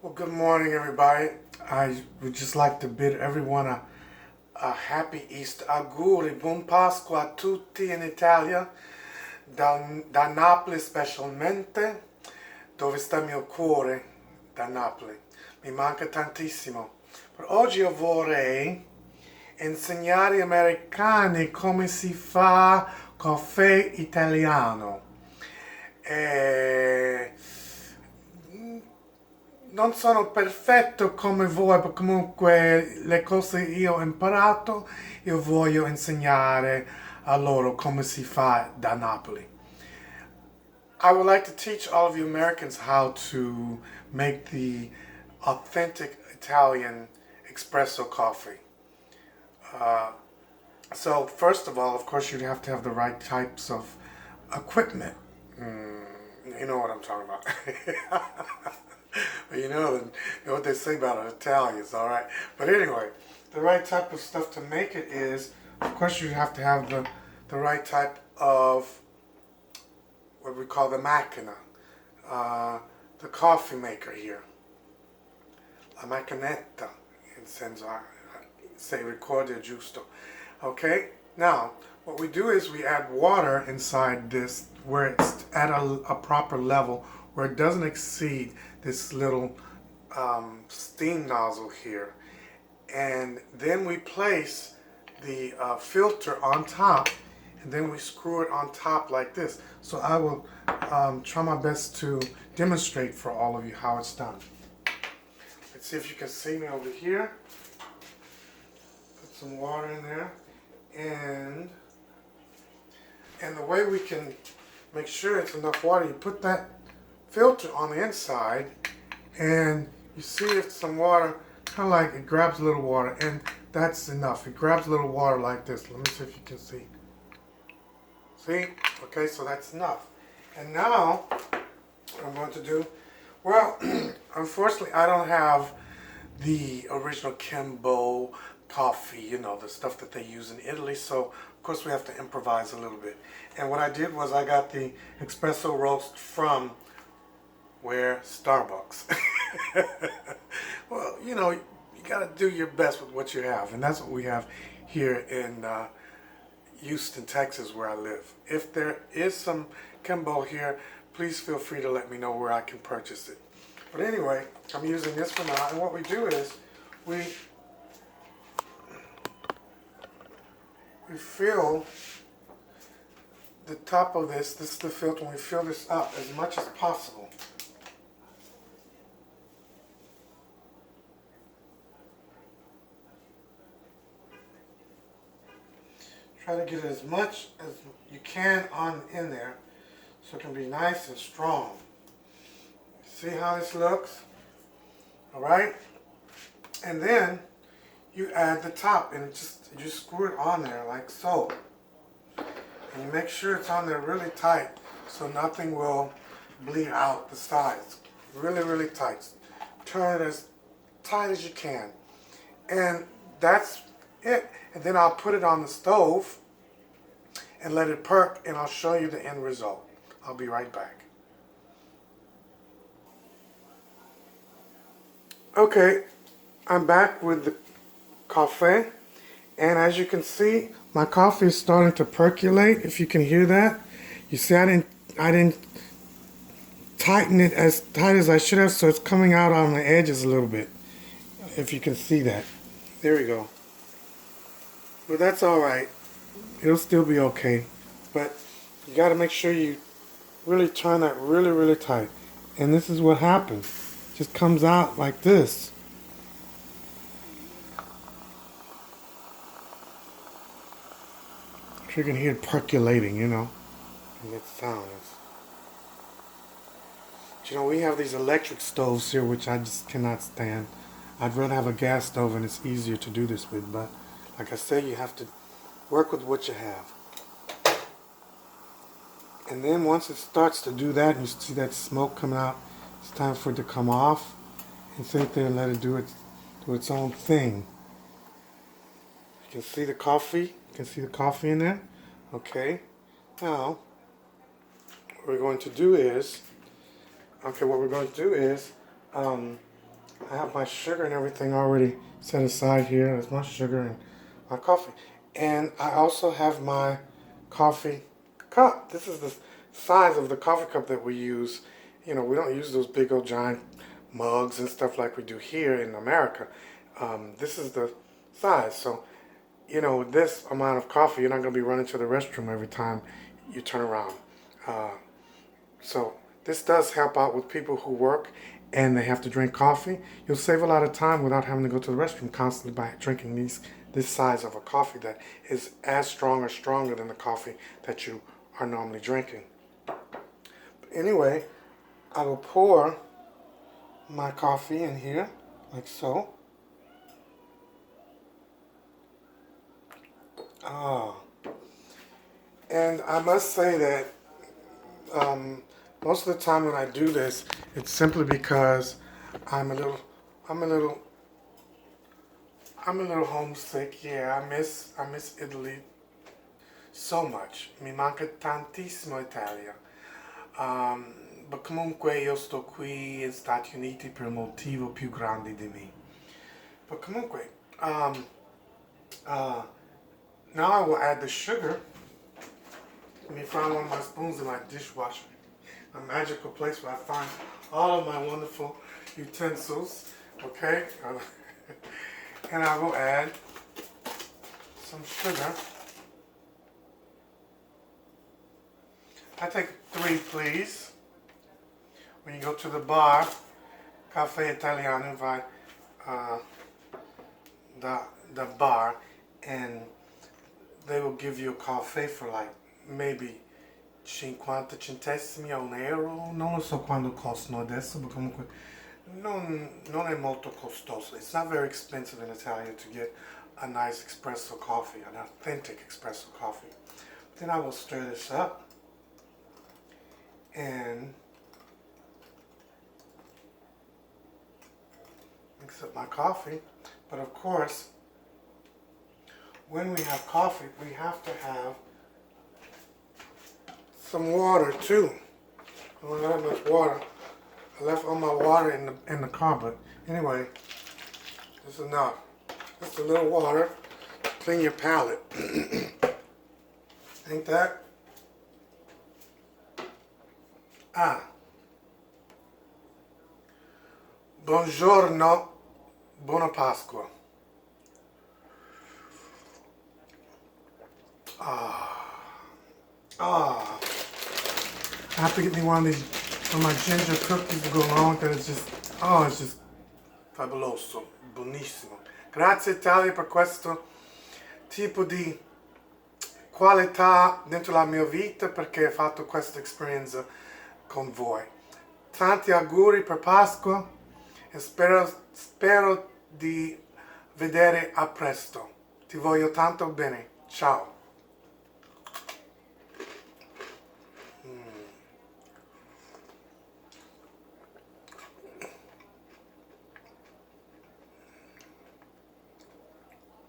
Well, good morning, everybody. I would just like to bid everyone a happy Easter. Auguri, buon Pasqua a tutti in Italia, da Napoli specialmente, dove sta il mio cuore, da Napoli. Mi manca tantissimo. Per oggi io vorrei insegnare agli americani come si fa caffè italiano. E non sono perfetto come voi, ma comunque le cose che io ho imparato, io voglio insegnare a loro come si fa da Napoli. I would like to teach all of you Americans how to make the authentic Italian espresso coffee. Uh, so first of all, of course, you'd have to have the right types of equipment. You know what I'm talking about. But you know what they say about Italians, all right? But anyway, the right type of stuff to make it is, of course, you have to have the right type of what we call the macchina, the coffee maker here. La macchinetta, in senso, se ricordo giusto. Okay, now, what we do is we add water inside this where it's at a proper level where it doesn't exceed this little steam nozzle here. And then we place the filter on top, and then we screw it on top like this. So I will try my best to demonstrate for all of you how it's done. Let's see if you can see me over here. Put some water in there. And the way we can make sure it's enough water, you put that filter on the inside, and you see if some water, kind of like it grabs a little water, and that's enough. It grabs a little water like this. Let me see if you can see. See? Okay, so that's enough. And now, what I'm going to do, well, unfortunately, I don't have the original Kimbo coffee, you know, the stuff that they use in Italy, so of course we have to improvise a little bit. And what I did was I got the espresso roast from where? Starbucks. Well, you know, you got to do your best with what you have, and that's what we have here in Houston, Texas, where I live. If there is some Kimbo here, please feel free to let me know where I can purchase it. But anyway, I'm using this for now, and what we do is we fill the top of this is the filter, and we fill this up as much as possible. Try to get as much as you can on in there so it can be nice and strong. See how this looks? Alright? And then you add the top, and you just screw it on there like so. And you make sure it's on there really tight so nothing will bleed out the sides. Really, really tight. Turn it as tight as you can. And that's it. And then I'll put it on the stove and let it perk, and I'll show you the end result. I'll be right back. Okay, I'm back with the coffee, and as you can see, my coffee is starting to percolate. If you can hear that, you see I didn't tighten it as tight as I should have, so it's coming out on the edges a little bit. If you can see that, there we go. But that's all right. It'll still be okay. But you got to make sure you really turn that really, really tight. And this is what happens. It just comes out like this. You can hear it percolating, you know, and it sounds. But, you know, we have these electric stoves here, which I just cannot stand. I'd rather have a gas stove, and it's easier to do this with, but like I said, you have to work with what you have. And then once it starts to do that, and you see that smoke coming out, it's time for it to come off, and sit there and let it do its own thing. You can see the coffee. You can see the coffee in there. Okay. Now, what we're going to do is, I have my sugar and everything already set aside here. There's my sugar and my coffee. And I also have my coffee cup. This is the size of the coffee cup that we use. You know, we don't use those big old giant mugs and stuff like we do here in America. This is the size. So, you know, with this amount of coffee, you're not going to be running to the restroom every time you turn around. Uh, so this does help out with people who work and they have to drink coffee. You'll save a lot of time without having to go to the restroom constantly by drinking this size of a coffee that is as strong or stronger than the coffee that you are normally drinking. But anyway, I will pour my coffee in here like so. Ah, and I must say that most of the time when I do this, it's simply because I'm a little, I'm a little, I'm a little homesick. Yeah, I miss Italy so much. Mi manca tantissimo Italia. Ma comunque io sto qui in Stati Uniti per un motivo più grande di me. But comunque, now I will add the sugar. Let me find one of my spoons in my dishwasher. A magical place where I find all of my wonderful utensils. Okay? And I will add some sugar. I take 3, please. When you go to the bar, Caffè Italiano, vai the bar, and they will give you a coffee for like maybe 50 centesimi a €1. Non lo so quando costano adesso, ma comunque non è molto costoso. It's not very expensive in Italy to get a nice espresso coffee, an authentic espresso coffee. Then I will stir this up and mix up my coffee. But of course, when we have coffee, we have to have some water too. I don't have much water. I left all my water in the car, but anyway, it's enough. Just a little water to clean your palate. Ain't that? Buongiorno, buona Pasqua. I have to get me one of my ginger cookies to go along with it. It's just fabuloso, buonissimo. Grazie Italia per questo tipo di qualità dentro la mia vita, perché ho fatto questa esperienza con voi. Tanti auguri per Pasqua e spero di vedere a presto. Ti voglio tanto bene. Ciao.